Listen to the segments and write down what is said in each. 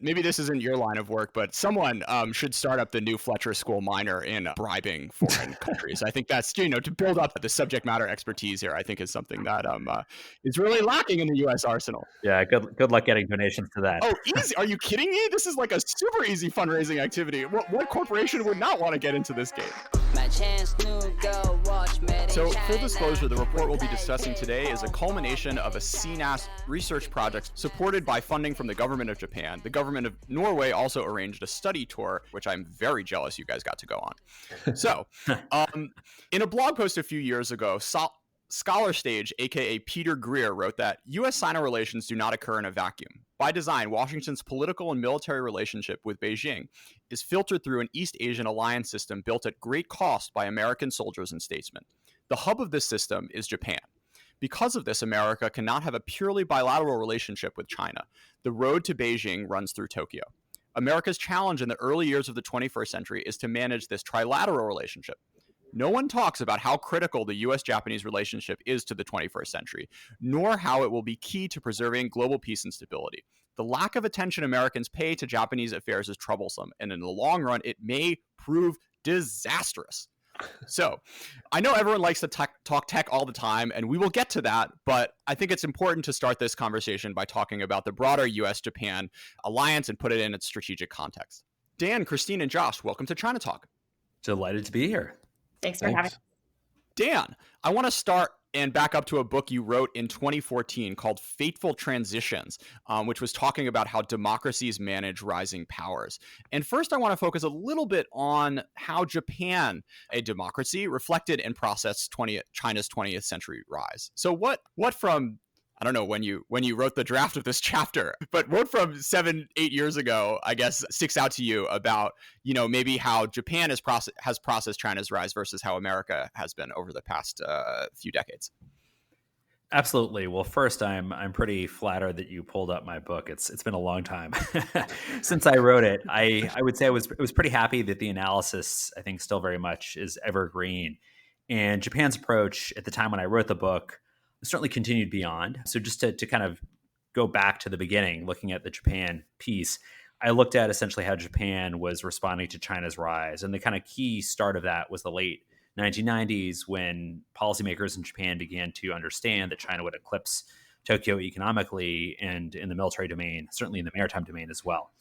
maybe this isn't your line of work, but someone should start up the new Fletcher School minor in bribing foreign countries. I think that's, to build up the subject matter expertise here, I think is something that is really lacking in the U.S. arsenal. Yeah, good luck getting donations to that. Oh, easy. Are you kidding me? This is like a super easy fundraising activity. What corporation would not want to get into this game? So, full disclosure, the report we'll be discussing today is a culmination of a CNAS research project supported by funding from the government of Japan. The government of Norway also arranged a study tour, which I'm very jealous you guys got to go on. So, in a blog post a few years ago, Scholar Stage, aka Peter Greer, wrote that U.S.-Sino relations do not occur in a vacuum. By design, Washington's political and military relationship with Beijing is filtered through an East Asian alliance system built at great cost by American soldiers and statesmen. The hub of this system is Japan. Because of this, America cannot have a purely bilateral relationship with China. The road to Beijing runs through Tokyo. America's challenge in the early years of the 21st century is to manage this trilateral relationship. No one talks about how critical the U.S.-Japanese relationship is to the 21st century, nor how it will be key to preserving global peace and stability. The lack of attention Americans pay to Japanese affairs is troublesome, and in the long run, it may prove disastrous. So, I know everyone likes to talk tech all the time, and we will get to that, but I think it's important to start this conversation by talking about the broader U.S.-Japan alliance and put it in its strategic context. Dan, Kristine, and Josh, welcome to China Talk. Delighted to be here. Thanks for having me. Dan, I want to start and back up to a book you wrote in 2014 called Fateful Transitions, which was talking about how democracies manage rising powers. And first, I want to focus a little bit on how Japan, a democracy, reflected and processed China's 20th century rise. So what from, I don't know when you wrote the draft of this chapter, but what from 7-8 years ago, I guess, sticks out to you about, maybe how Japan has processed China's rise versus how America has been over the past few decades? Absolutely. Well, first, I'm pretty flattered that you pulled up my book. It's been a long time since I wrote it. I would say I was pretty happy that the analysis, I think, still very much is evergreen. And Japan's approach at the time when I wrote the book certainly continued beyond. So just to kind of go back to the beginning, looking at the Japan piece, I looked at essentially how Japan was responding to China's rise. And the kind of key start of that was the late 1990s, when policymakers in Japan began to understand that China would eclipse Tokyo economically and in the military domain, certainly in the maritime domain as well.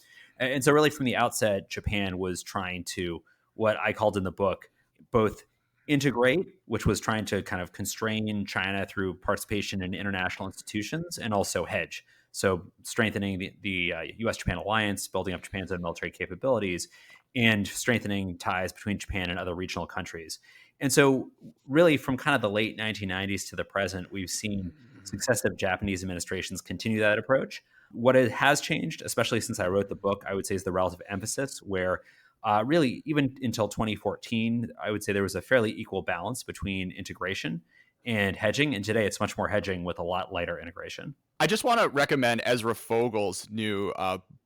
And so really from the outset, Japan was trying to, what I called in the book, both integrate, which was trying to kind of constrain China through participation in international institutions, and also hedge. So strengthening the U.S.-Japan alliance, building up Japan's own military capabilities, and strengthening ties between Japan and other regional countries. And so really from kind of the late 1990s to the present, we've seen successive Japanese administrations continue that approach. What it has changed, especially since I wrote the book, I would say is the relative emphasis, where really, even until 2014, I would say there was a fairly equal balance between integration and hedging. And today it's much more hedging with a lot lighter integration. I just want to recommend Ezra Fogel's new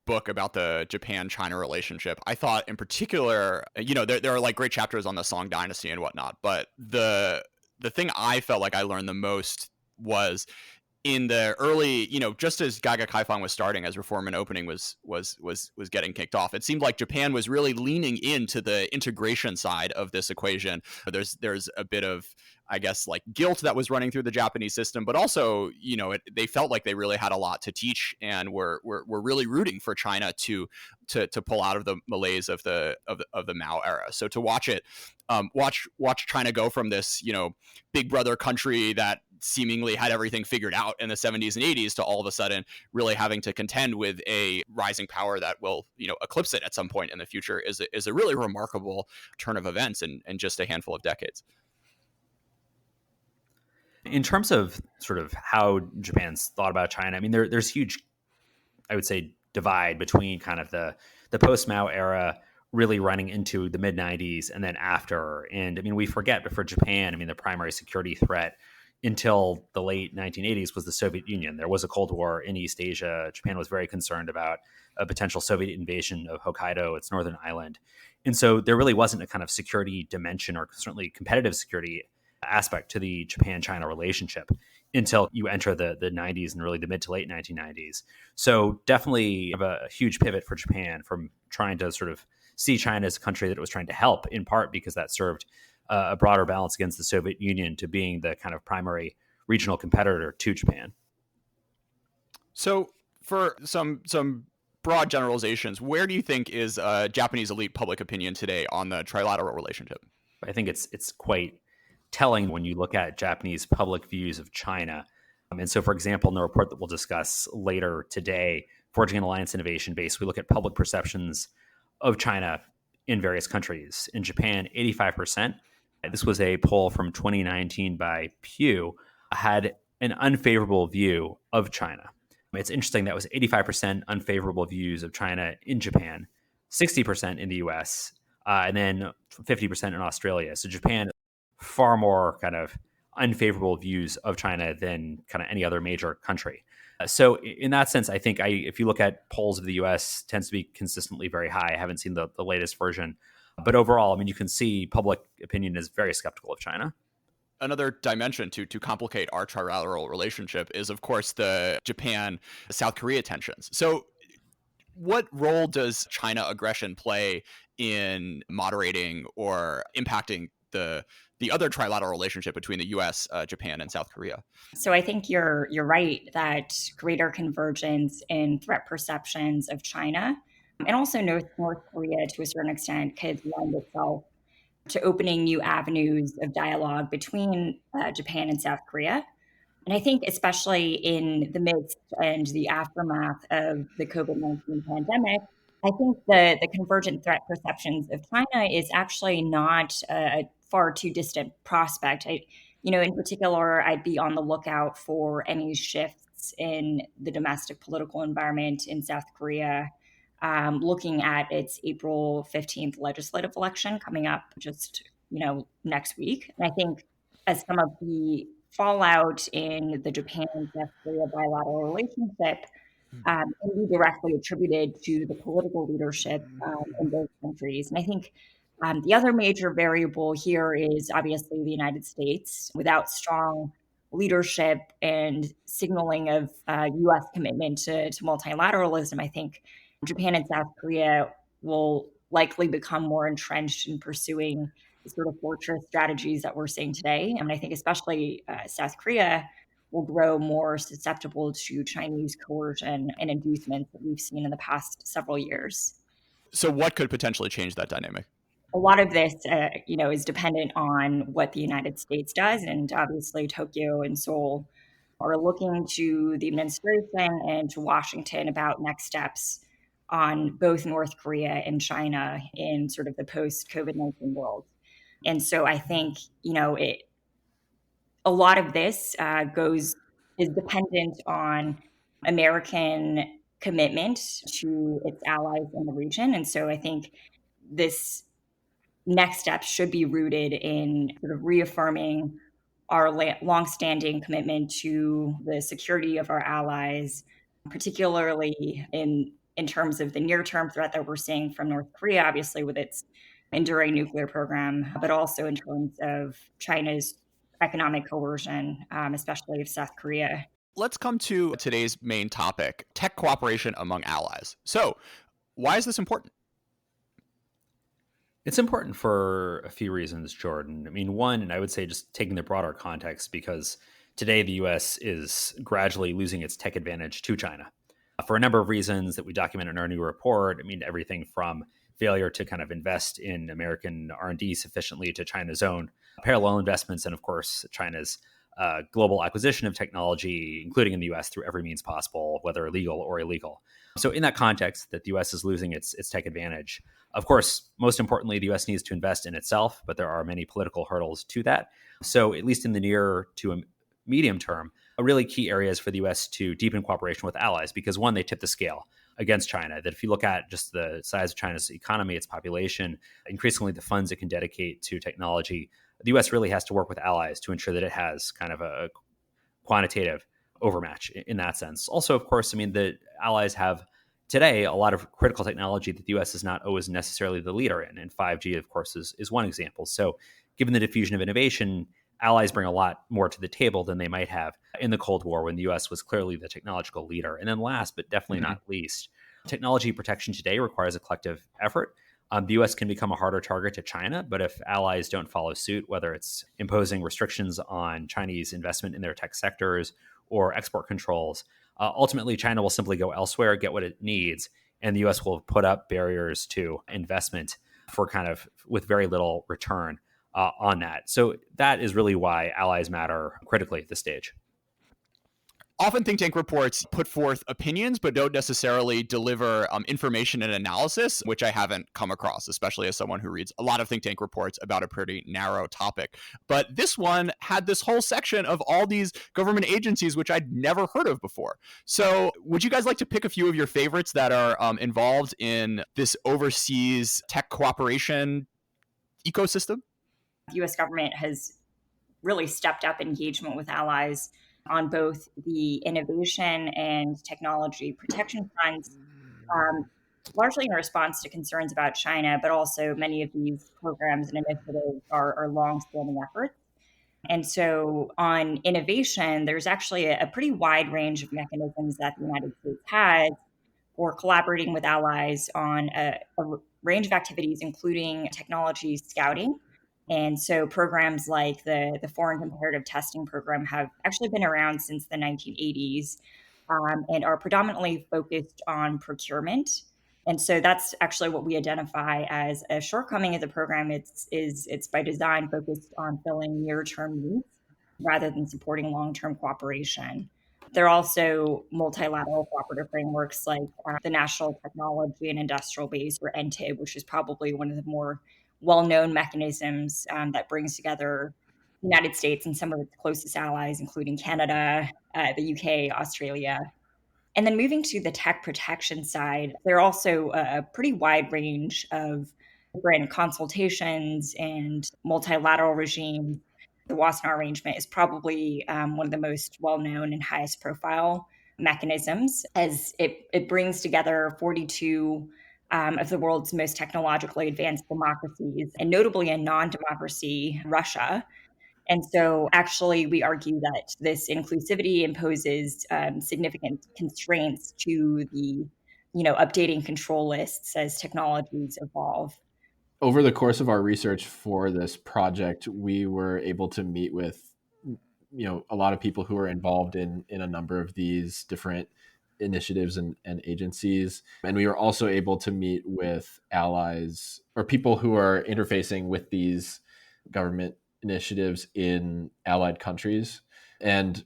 book about the Japan-China relationship. I thought in particular, there are like great chapters on the Song Dynasty and whatnot, but the thing I felt like I learned the most was in the early, just as Gaga Kaifang was starting, as reform and opening was getting kicked off, it seemed like Japan was really leaning into the integration side of this equation. There's a bit of, I guess, like guilt that was running through the Japanese system, but also, they felt like they really had a lot to teach and were really rooting for China to pull out of the malaise of the Mao era. So to watch it, watch China go from this, big brother country that seemingly had everything figured out in the 70s and 80s to all of a sudden really having to contend with a rising power that will, eclipse it at some point in the future is a really remarkable turn of events in just a handful of decades. In terms of sort of how Japan's thought about China, I mean, there's huge, I would say, divide between kind of the post-Mao era really running into the mid-90s and then after. And I mean, we forget, but for Japan, I mean, the primary security threat until the late 1980s was the Soviet Union. There was a Cold War in East Asia. Japan was very concerned about a potential Soviet invasion of Hokkaido, its northern island. And so there really wasn't a kind of security dimension or certainly competitive security aspect to the Japan-China relationship. until you enter the 90s and really the mid to late 1990s. So definitely a huge pivot for Japan from trying to sort of see China as a country that it was trying to help, in part because that served a broader balance against the Soviet Union, to being the kind of primary regional competitor to Japan. So for some broad generalizations, where do you think is Japanese elite public opinion today on the trilateral relationship? I think it's quite telling when you look at Japanese public views of China. And so, for example, in the report that we'll discuss later today, Forging an Alliance Innovation Base, we look at public perceptions of China in various countries. In Japan, 85%. This was a poll from 2019 by Pew, had an unfavorable view of China. It's interesting, that was 85% unfavorable views of China in Japan, 60% in the US, and then 50% in Australia. So Japan, far more kind of unfavorable views of China than kind of any other major country. So in that sense, I think if you look at polls of the US, tends to be consistently very high. I haven't seen the latest version. But overall, I mean, you can see public opinion is very skeptical of China. Another dimension to complicate our trilateral relationship is, of course, the Japan-South Korea tensions. So what role does China aggression play in moderating or impacting the other trilateral relationship between the U.S., Japan, and South Korea? So I think you're right that greater convergence in threat perceptions of China and also North Korea to a certain extent could lend itself to opening new avenues of dialogue between Japan and South Korea. And I think especially in the midst and the aftermath of the COVID-19 pandemic, I think the convergent threat perceptions of China is actually not a far too distant prospect. In particular, I'd be on the lookout for any shifts in the domestic political environment in South Korea, looking at its April 15th legislative election coming up just, next week. And I think as some of the fallout in the Japan-South Korea bilateral relationship can be directly attributed to the political leadership in both countries. And I think the other major variable here is obviously the United States. Without strong leadership and signaling of U.S. commitment to multilateralism, I think Japan and South Korea will likely become more entrenched in pursuing the sort of fortress strategies that we're seeing today. I think especially South Korea will grow more susceptible to Chinese coercion and inducements that we've seen in the past several years. So what could potentially change that dynamic? A lot of this, is dependent on what the United States does. And obviously Tokyo and Seoul are looking to the administration and to Washington about next steps on both North Korea and China in sort of the post-COVID-19 world. And so I think, a lot of this is dependent on American commitment to its allies in the region. And so I think this next step should be rooted in sort of reaffirming our longstanding commitment to the security of our allies, particularly in terms of the near-term threat that we're seeing from North Korea, obviously with its enduring nuclear program, but also in terms of China's economic coercion, especially of South Korea. Let's come to today's main topic, tech cooperation among allies. So why is this important? It's important for a few reasons, Jordan. I mean, one, and I would say just taking the broader context, because today the U.S. is gradually losing its tech advantage to China for a number of reasons that we document in our new report. I mean, everything from failure to kind of invest in American R&D sufficiently to China's own parallel investments, and of course, China's global acquisition of technology, including in the U.S. through every means possible, whether legal or illegal. So in that context, that the U.S. is losing its tech advantage. Of course, most importantly, the U.S. needs to invest in itself, but there are many political hurdles to that. So at least in the near to a medium term, a really key area is for the U.S. to deepen cooperation with allies, because one, they tip the scale against China. That if you look at just the size of China's economy, its population, increasingly the funds it can dedicate to technology, the U.S. really has to work with allies to ensure that it has kind of a quantitative overmatch in that sense. Also, of course, I mean, the allies have today a lot of critical technology that the U.S. is not always necessarily the leader in. And 5G, of course, is one example. So given the diffusion of innovation, allies bring a lot more to the table than they might have in the Cold War when the US was clearly the technological leader. And then last, but definitely not least, technology protection today requires a collective effort. The US can become a harder target to China, but if allies don't follow suit, whether it's imposing restrictions on Chinese investment in their tech sectors or export controls, ultimately China will simply go elsewhere, get what it needs, and the US will put up barriers to investment for kind of with very little return on that. So that is really why allies matter critically at this stage. Often think tank reports put forth opinions, but don't necessarily deliver information and analysis, which I haven't come across, especially as someone who reads a lot of think tank reports about a pretty narrow topic. But this one had this whole section of all these government agencies, which I'd never heard of before. So would you guys like to pick a few of your favorites that are involved in this overseas tech cooperation ecosystem? The US government has really stepped up engagement with allies on both the innovation and technology protection fronts, largely in response to concerns about China, but also many of these programs and initiatives are long-standing efforts. And so on innovation, there's actually a pretty wide range of mechanisms that the United States has for collaborating with allies on a range of activities, including technology scouting. And so programs like the Foreign Comparative Testing Program have actually been around since the 1980s and are predominantly focused on procurement. And so that's actually what we identify as a shortcoming of the program. It's by design focused on filling near-term needs rather than supporting long-term cooperation. There are also multilateral cooperative frameworks like the National Technology and Industrial Base, or NTIB, which is probably one of the more well-known mechanisms that brings together the United States and some of its closest allies, including Canada, the UK, Australia. And then moving to the tech protection side, there are also a pretty wide range of different consultations and multilateral regimes. The Wassenaar Arrangement is probably one of the most well-known and highest profile mechanisms, as it brings together 42 of the world's most technologically advanced democracies, and notably a non-democracy, Russia. And so actually, we argue that this inclusivity imposes significant constraints to the, updating control lists as technologies evolve. Over the course of our research for this project, we were able to meet with, a lot of people who are involved in a number of these different initiatives and agencies. And we were also able to meet with allies or people who are interfacing with these government initiatives in allied countries. And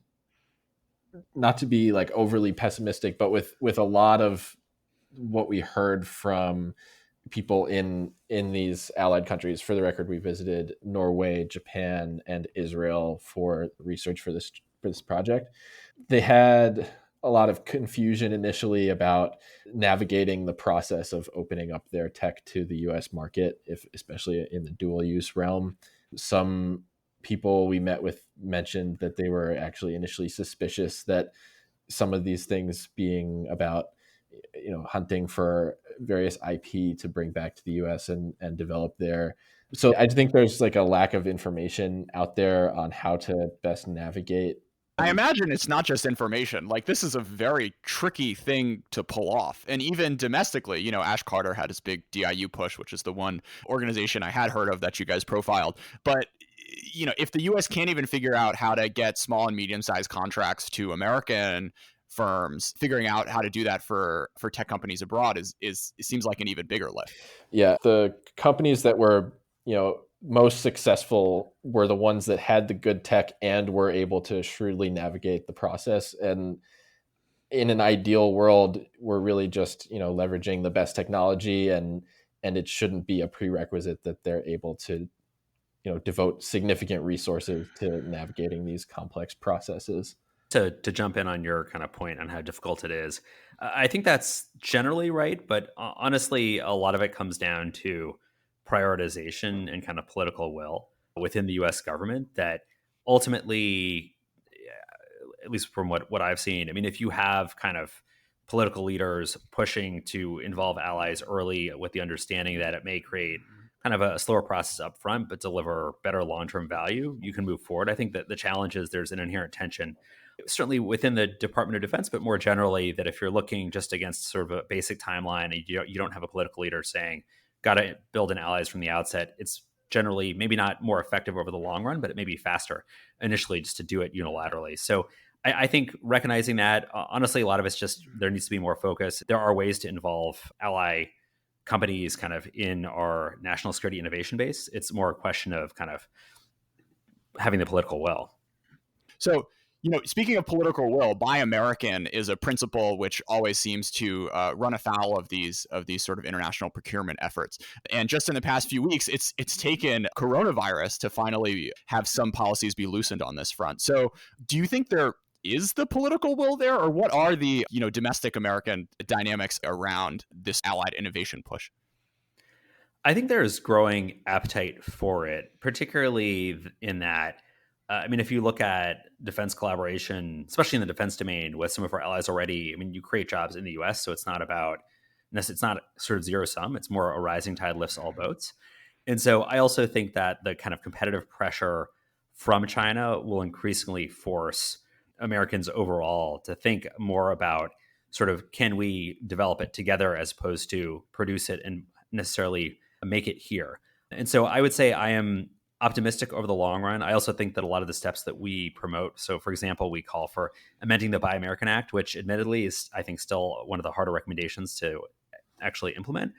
not to be like overly pessimistic, but with a lot of what we heard from people in these allied countries. For the record, we visited Norway, Japan, and Israel for research for this project. They had a lot of confusion initially about navigating the process of opening up their tech to the US market, especially in the dual use realm. Some people we met with mentioned that they were actually initially suspicious that some of these things being about hunting for various IP to bring back to the US and develop there. So I think there's like a lack of information out there on how to best navigate. I imagine it's not just information. Like, this is a very tricky thing to pull off. And even domestically, Ash Carter had his big DIU push, which is the one organization I had heard of that you guys profiled. But, if the US can't even figure out how to get small and medium-sized contracts to American firms, figuring out how to do that for tech companies abroad it seems like an even bigger lift. Yeah, the companies that were, most successful were the ones that had the good tech and were able to shrewdly navigate the process. And in an ideal world, we're really just, leveraging the best technology, and it shouldn't be a prerequisite that they're able to, devote significant resources to navigating these complex processes. To jump in on your kind of point on how difficult it is, I think that's generally right. But honestly, a lot of it comes down to prioritization and kind of political will within the US government that ultimately, at least from what I've seen, I mean, if you have kind of political leaders pushing to involve allies early with the understanding that it may create kind of a slower process up front, but deliver better long-term value, you can move forward. I think that the challenge is there's an inherent tension, certainly within the Department of Defense, but more generally, that if you're looking just against sort of a basic timeline and you don't have a political leader saying, got to build in allies from the outset, it's generally maybe not more effective over the long run, but it may be faster initially just to do it unilaterally. So I think recognizing that, honestly, a lot of it's just there needs to be more focus. There are ways to involve ally companies kind of in our national security innovation base. It's more a question of kind of having the political will. So, speaking of political will, Buy American is a principle which always seems to run afoul of these sort of international procurement efforts. And just in the past few weeks, it's taken coronavirus to finally have some policies be loosened on this front. So, do you think there is the political will there, or what are the domestic American dynamics around this allied innovation push? I think there's growing appetite for it, particularly in that. If you look at defense collaboration, especially in the defense domain with some of our allies already, you create jobs in the US, so it's not sort of zero sum. It's more a rising tide lifts all boats. And so I also think that the kind of competitive pressure from China will increasingly force Americans overall to think more about sort of, can we develop it together as opposed to produce it and necessarily make it here. And so I would say I am optimistic over the long run. I also think that a lot of the steps that we promote, so for example, we call for amending the Buy American Act, which admittedly is, I think, still one of the harder recommendations to actually implement.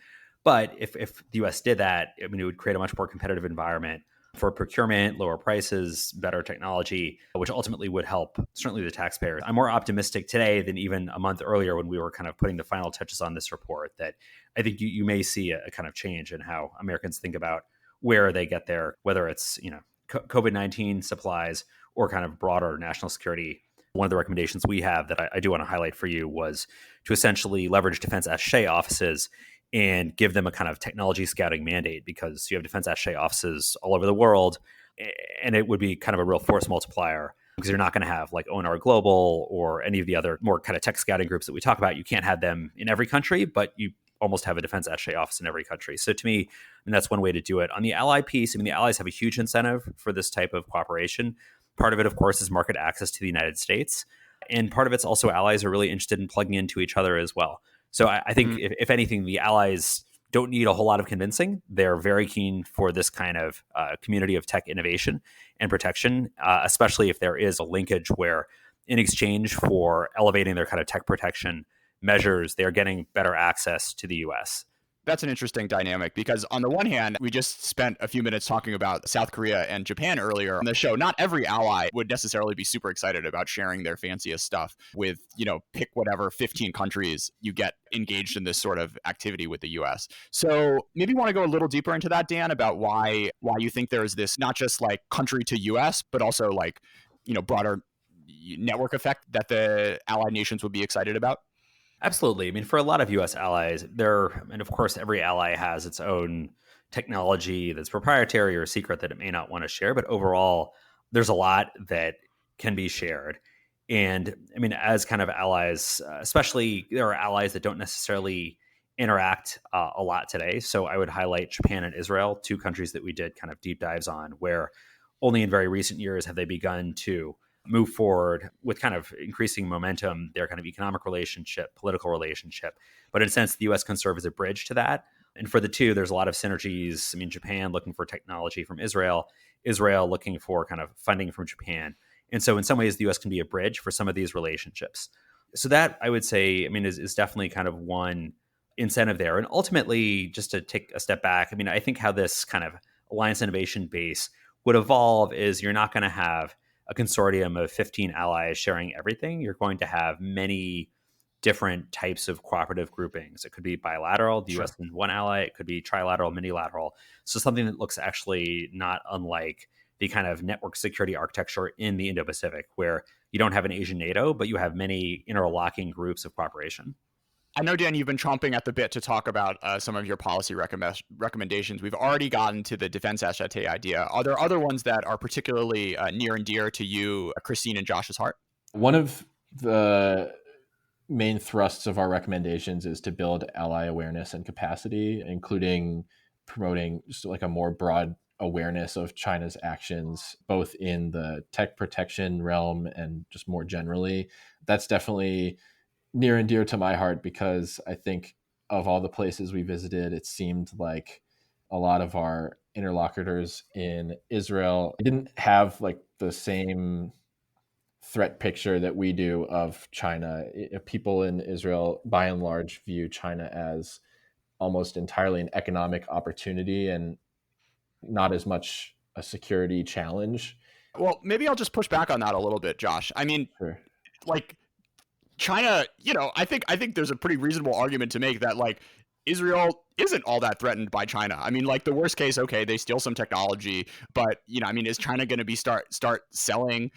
But if the US did that, it would create a much more competitive environment for procurement, lower prices, better technology, which ultimately would help certainly the taxpayers. I'm more optimistic today than even a month earlier when we were kind of putting the final touches on this report, that I think you may see a kind of change in how Americans think about where they get there, whether it's COVID-19 supplies or kind of broader national security. One of the recommendations we have that I do want to highlight for you was to essentially leverage defense attaché offices and give them a kind of technology scouting mandate, because you have defense attaché offices all over the world, and it would be kind of a real force multiplier, because you're not going to have like ONR Global or any of the other more kind of tech scouting groups that we talk about. You can't have them in every country, but you almost have a defense attaché office in every country. So to me, that's one way to do it. On the ally piece, the allies have a huge incentive for this type of cooperation. Part of it, of course, is market access to the United States. And part of it's also allies are really interested in plugging into each other as well. So I think if anything, the allies don't need a whole lot of convincing. They're very keen for this kind of community of tech innovation and protection, especially if there is a linkage where in exchange for elevating their kind of tech protection measures, they're getting better access to the US. That's an interesting dynamic, because on the one hand, we just spent a few minutes talking about South Korea and Japan earlier on the show. Not every ally would necessarily be super excited about sharing their fanciest stuff with, pick whatever 15 countries you get engaged in this sort of activity with the US. So maybe you want to go a little deeper into that, Dan, about why you think there's this not just like country to US, but also like, broader network effect that the allied nations would be excited about. Absolutely. For a lot of U.S. allies, and of course, every ally has its own technology that's proprietary or secret that it may not want to share. But overall, there's a lot that can be shared. And as kind of allies, especially there are allies that don't necessarily interact a lot today. So I would highlight Japan and Israel, two countries that we did kind of deep dives on, where only in very recent years have they begun to move forward with kind of increasing momentum, their kind of economic relationship, political relationship. But in a sense, the U.S. can serve as a bridge to that. And for the two, there's a lot of synergies. Japan looking for technology from Israel, Israel looking for kind of funding from Japan. And so in some ways, the U.S. can be a bridge for some of these relationships. So that, I would say, is definitely kind of one incentive there. And ultimately, just to take a step back, I think how this kind of alliance innovation base would evolve is you're not going to have a consortium of 15 allies sharing everything. You're going to have many different types of cooperative groupings. It could be bilateral, the US and one ally. It could be trilateral, minilateral. So something that looks actually not unlike the kind of network security architecture in the Indo-Pacific, where you don't have an Asian NATO, but you have many interlocking groups of cooperation. I know, Dan, you've been chomping at the bit to talk about some of your policy recommendations. We've already gotten to the defense attaché idea. Are there other ones that are particularly near and dear to you, Kristine and Josh's heart? One of the main thrusts of our recommendations is to build ally awareness and capacity, including promoting just like a more broad awareness of China's actions, both in the tech protection realm and just more generally. That's definitely near and dear to my heart, because I think of all the places we visited, it seemed like a lot of our interlocutors in Israel didn't have like the same threat picture that we do of China. People in Israel, by and large, view China as almost entirely an economic opportunity and not as much a security challenge. Well, maybe I'll just push back on that a little bit, Josh. I mean, Sure. like China, I think there's a pretty reasonable argument to make that like Israel isn't all that threatened by China. I mean, like the worst case, okay, they steal some technology, but I mean, is China going to be start selling,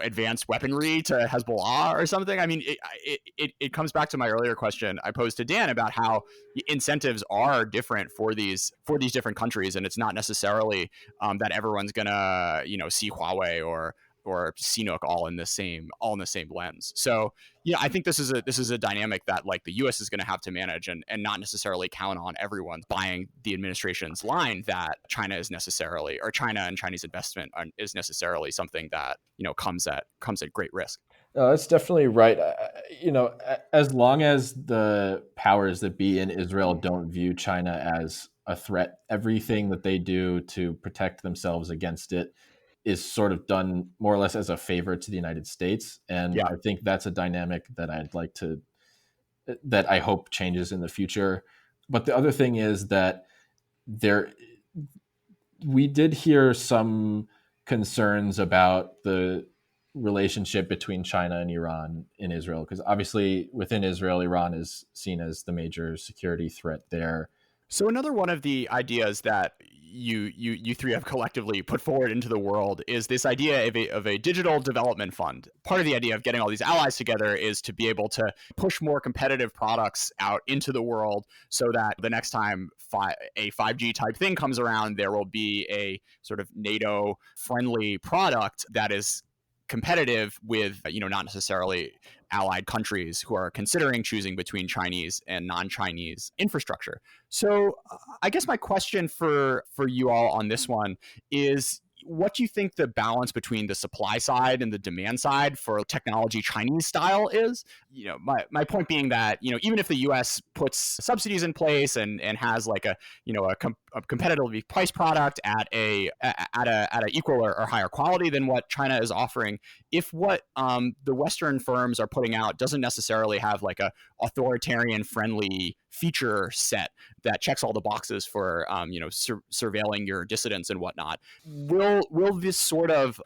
advanced weaponry to Hezbollah or something? I mean, it comes back to my earlier question I posed to Dan about how incentives are different for these different countries, and it's not necessarily that everyone's gonna see Huawei or CNOOC all in the same lens. So I think this is a dynamic that like the U.S. is going to have to manage and not necessarily count on everyone buying the administration's line that China is necessarily, or China and Chinese investment is necessarily something that comes at great risk. No, that's definitely right. As long as the powers that be in Israel don't view China as a threat, everything that they do to protect themselves against it is sort of done more or less as a favor to the United States. And Yeah. I think that's a dynamic that I hope changes in the future. But the other thing is that we did hear some concerns about the relationship between China and Iran in Israel, because obviously within Israel, Iran is seen as the major security threat there. So another one of the ideas that you three have collectively put forward into the world is this idea of a digital development fund. Part of the idea of getting all these allies together is to be able to push more competitive products out into the world, so that the next time a 5G type thing comes around, there will be a sort of NATO friendly product that is competitive with not necessarily allied countries who are considering choosing between Chinese and non-Chinese infrastructure. So I guess my question for you all on this one is, what do you think the balance between the supply side and the demand side for technology Chinese style is? My point being that, even if the US puts subsidies in place and has like a competitively priced product at a equal or higher quality than what China is offering, if what the Western firms are putting out doesn't necessarily have like a authoritarian friendly feature set that checks all the boxes for surveilling your dissidents and whatnot, will this sort of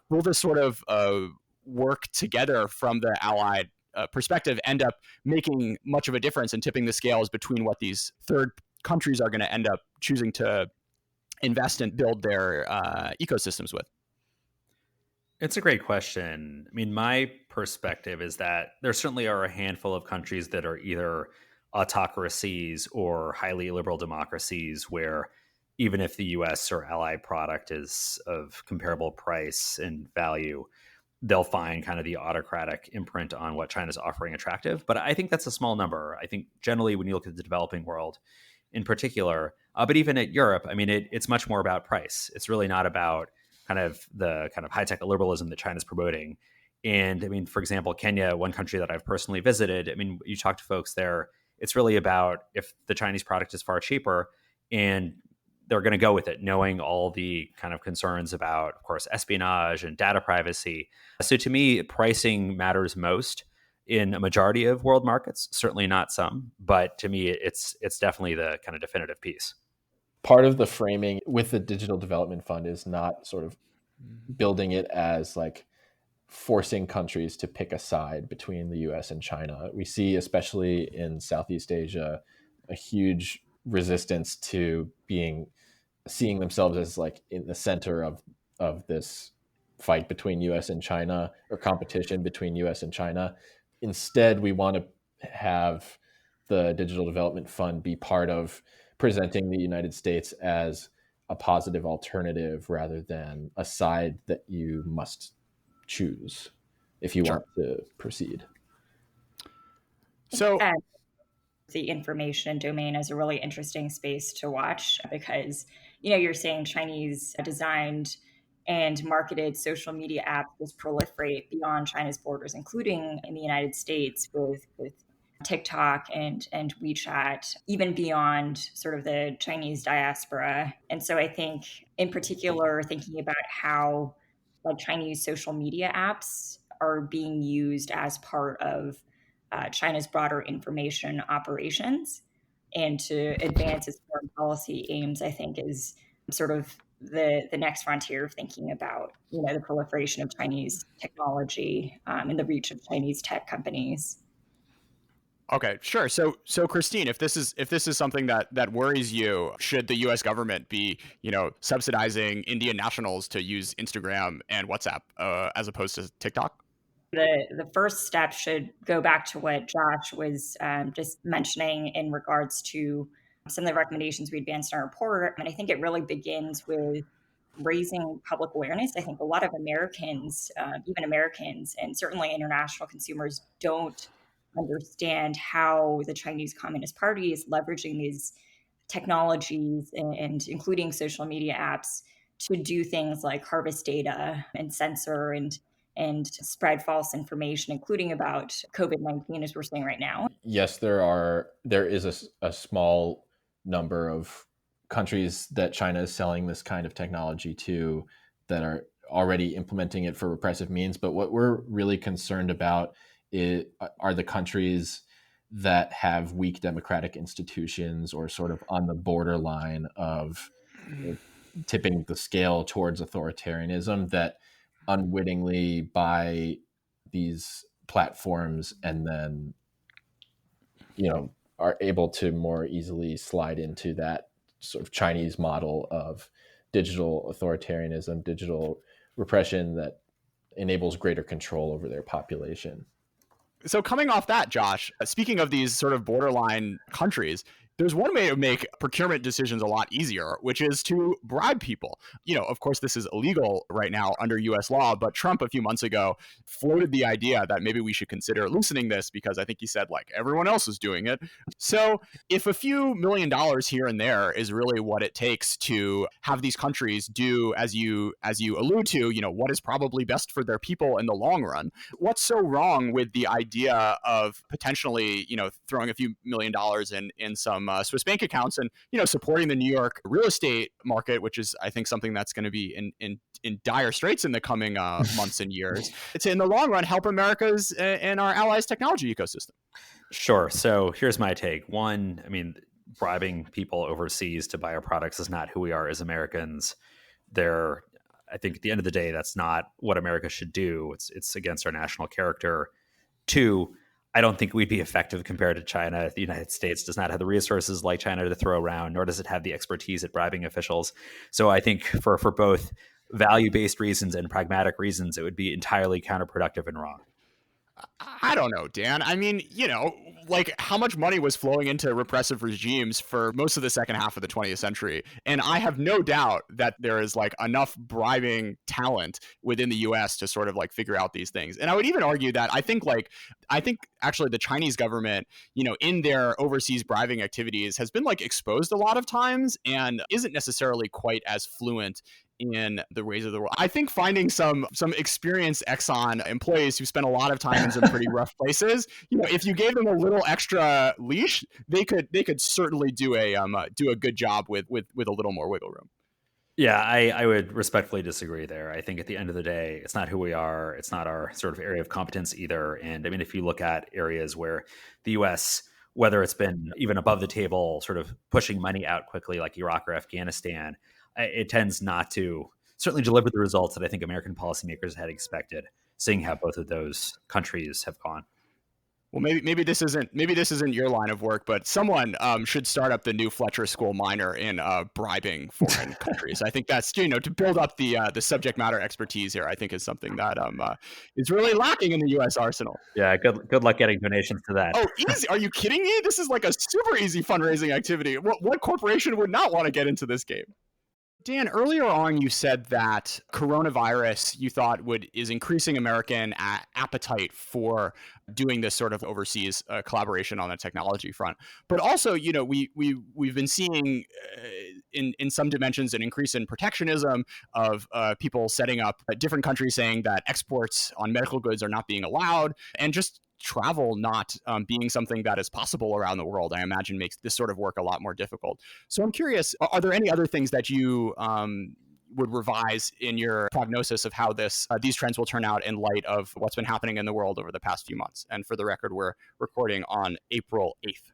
work together from the allied perspective end up making much of a difference and tipping the scales between what these third countries are going to end up choosing to invest and build their ecosystems with? It's a great question. I mean, my perspective is that there certainly are a handful of countries that are either autocracies or highly liberal democracies where even if the US or allied product is of comparable price and value, they'll find kind of the autocratic imprint on what China's offering attractive. But I think that's a small number. I think generally when you look at the developing world in particular, but even at Europe, I mean, it's much more about price. It's really not about kind of the kind of high-tech liberalism that China's promoting. And I mean, for example, Kenya, one country that I've personally visited, I mean, you talk to folks there, it's really about if the Chinese product is far cheaper, and they're going to go with it, knowing all the kind of concerns about, of course, espionage and data privacy. So to me, pricing matters most in a majority of world markets, certainly not some, but to me, it's definitely the kind of definitive piece. Part of the framing with the Digital Development Fund is not sort of building it as like forcing countries to pick a side between the US and China. We see, especially in Southeast Asia, a huge resistance to seeing themselves as like in the center of this fight between US and China, or competition between US and China. Instead, we want to have the Digital Development Fund be part of presenting the United States as a positive alternative rather than a side that you must choose if you want to proceed. So the information domain as a really interesting space to watch because, you're saying Chinese designed and marketed social media apps just proliferate beyond China's borders, including in the United States with TikTok and WeChat, even beyond sort of the Chinese diaspora. And so I think, in particular, thinking about how like Chinese social media apps are being used as part of China's broader information operations and to advance its foreign policy aims, I think is sort of the next frontier of thinking about the proliferation of Chinese technology and the reach of Chinese tech companies. Okay, sure. So Kristine, if this is something that worries you, should the U.S. government be, subsidizing Indian nationals to use Instagram and WhatsApp as opposed to TikTok? The first step should go back to what Josh was just mentioning in regards to some of the recommendations we advanced in our report. And I think it really begins with raising public awareness. I think a lot of Americans, even Americans, and certainly international consumers, don't understand how the Chinese Communist Party is leveraging these technologies and including social media apps to do things like harvest data and censor and spread false information, including about COVID-19, as we're seeing right now. Yes, there is a small number of countries that China is selling this kind of technology to that are already implementing it for repressive means. But what we're really concerned about are the countries that have weak democratic institutions or sort of on the borderline of tipping the scale towards authoritarianism that unwittingly buy these platforms and then are able to more easily slide into that sort of Chinese model of digital authoritarianism, digital repression that enables greater control over their population. So coming off that, Josh, speaking of these sort of borderline countries, there's one way to make procurement decisions a lot easier, which is to bribe people. Of course, this is illegal right now under US law, but Trump a few months ago floated the idea that maybe we should consider loosening this because I think he said, like, everyone else is doing it. So if a few $1 million here and there is really what it takes to have these countries do, as you allude to, what is probably best for their people in the long run, what's so wrong with the idea of potentially, throwing a few $1 million in some Swiss bank accounts and, supporting the New York real estate market, which is, I think, something that's going to be in dire straits in the coming months and years. It's in the long run help America's and our allies' technology ecosystem. Sure. So here's my take. One, bribing people overseas to buy our products is not who we are as Americans. I think at the end of the day, that's not what America should do. It's against our national character. Two, I don't think we'd be effective compared to China. The United States does not have the resources like China to throw around, nor does it have the expertise at bribing officials. So I think for both value-based reasons and pragmatic reasons, it would be entirely counterproductive and wrong. I don't know, Dan. How much money was flowing into repressive regimes for most of the second half of the 20th century? And I have no doubt that there is enough bribing talent within the US to sort of figure out these things. And I would even argue that I think actually the Chinese government, in their overseas bribing activities has been exposed a lot of times and isn't necessarily quite as fluent in the ways of the world. I think finding some experienced Exxon employees who spent a lot of time in some pretty rough places, if you gave them a little extra leash, they could certainly do a good job with a little more wiggle room. Yeah, I would respectfully disagree there. I think at the end of the day, it's not who we are. It's not our sort of area of competence either. And if you look at areas where the U.S., whether it's been even above the table, sort of pushing money out quickly like Iraq or Afghanistan, it tends not to certainly deliver the results that I think American policymakers had expected, seeing how both of those countries have gone. Well, maybe this isn't your line of work, but someone should start up the new Fletcher School minor in bribing foreign countries. I think that's to build up the subject matter expertise here. I think is something that is really lacking in the U.S. arsenal. Yeah, good luck getting donations to that. Oh, easy? Are you kidding me? This is a super easy fundraising activity. What corporation would not want to get into this game? Dan, earlier on, you said that coronavirus you thought is increasing American appetite for doing this sort of overseas collaboration on the technology front. But also, we've been seeing in some dimensions an increase in protectionism of people setting up different countries saying that exports on medical goods are not being allowed, and just travel not being something that is possible around the world, I imagine makes this sort of work a lot more difficult. So I'm curious, are there any other things that you would revise in your prognosis of how these trends will turn out in light of what's been happening in the world over the past few months? And for the record, we're recording on April 8th.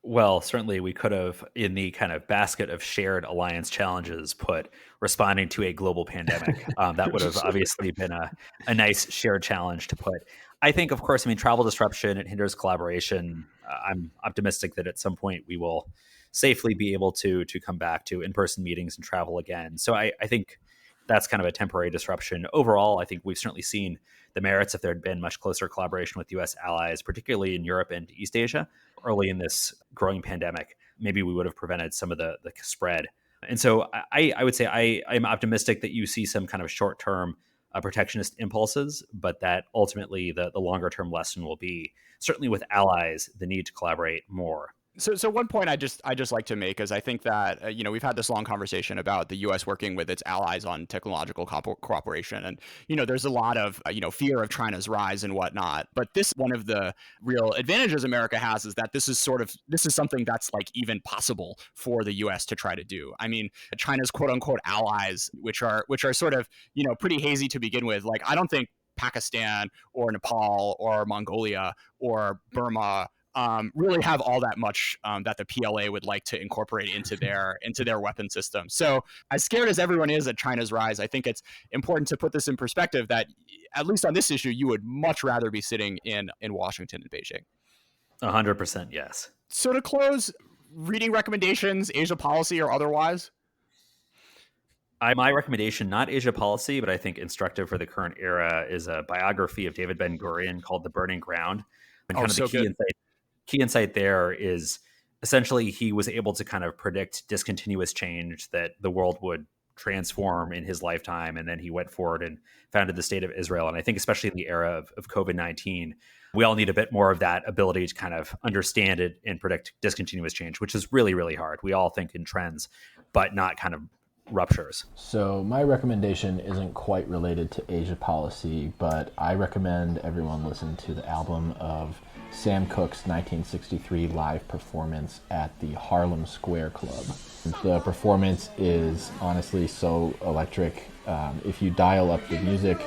Well, certainly we could have, in the kind of basket of shared alliance challenges, put responding to a global pandemic. That would have obviously been a nice shared challenge to put. I think, of course, travel disruption, it hinders collaboration. I'm optimistic that at some point we will safely be able to come back to in-person meetings and travel again. So I think that's kind of a temporary disruption. Overall, I think we've certainly seen the merits if there had been much closer collaboration with U.S. allies, particularly in Europe and East Asia, early in this growing pandemic. Maybe we would have prevented some of the spread. And so I would say I'm optimistic that you see some kind of short-term protectionist impulses, but that ultimately the longer-term lesson will be, certainly with allies, the need to collaborate more. So one point I just like to make is I think that we've had this long conversation about the U.S. working with its allies on technological cooperation, and there's a lot of fear of China's rise and whatnot. But one of the real advantages America has is that this is something that's like even possible for the U.S. to try to do. I mean, China's quote unquote allies, which are sort of pretty hazy to begin with. Like, I don't think Pakistan or Nepal or Mongolia or Burma really have all that much that the PLA would like to incorporate into their weapon system. So as scared as everyone is at China's rise, I think it's important to put this in perspective that at least on this issue, you would much rather be sitting in Washington and Beijing. 100% yes. So to close, reading recommendations, Asia policy or otherwise? My recommendation, not Asia policy, but I think instructive for the current era, is a biography of David Ben-Gurion called The Burning Ground. And kind of the key insight there is essentially he was able to kind of predict discontinuous change, that the world would transform in his lifetime. And then he went forward and founded the State of Israel. And I think especially in the era of COVID-19, we all need a bit more of that ability to kind of understand it and predict discontinuous change, which is really, really hard. We all think in trends, but not kind of ruptures. So my recommendation isn't quite related to Asia policy, but I recommend everyone listen to the album of Sam Cooke's 1963 live performance at the Harlem Square Club. The performance is honestly so electric. If you dial up the music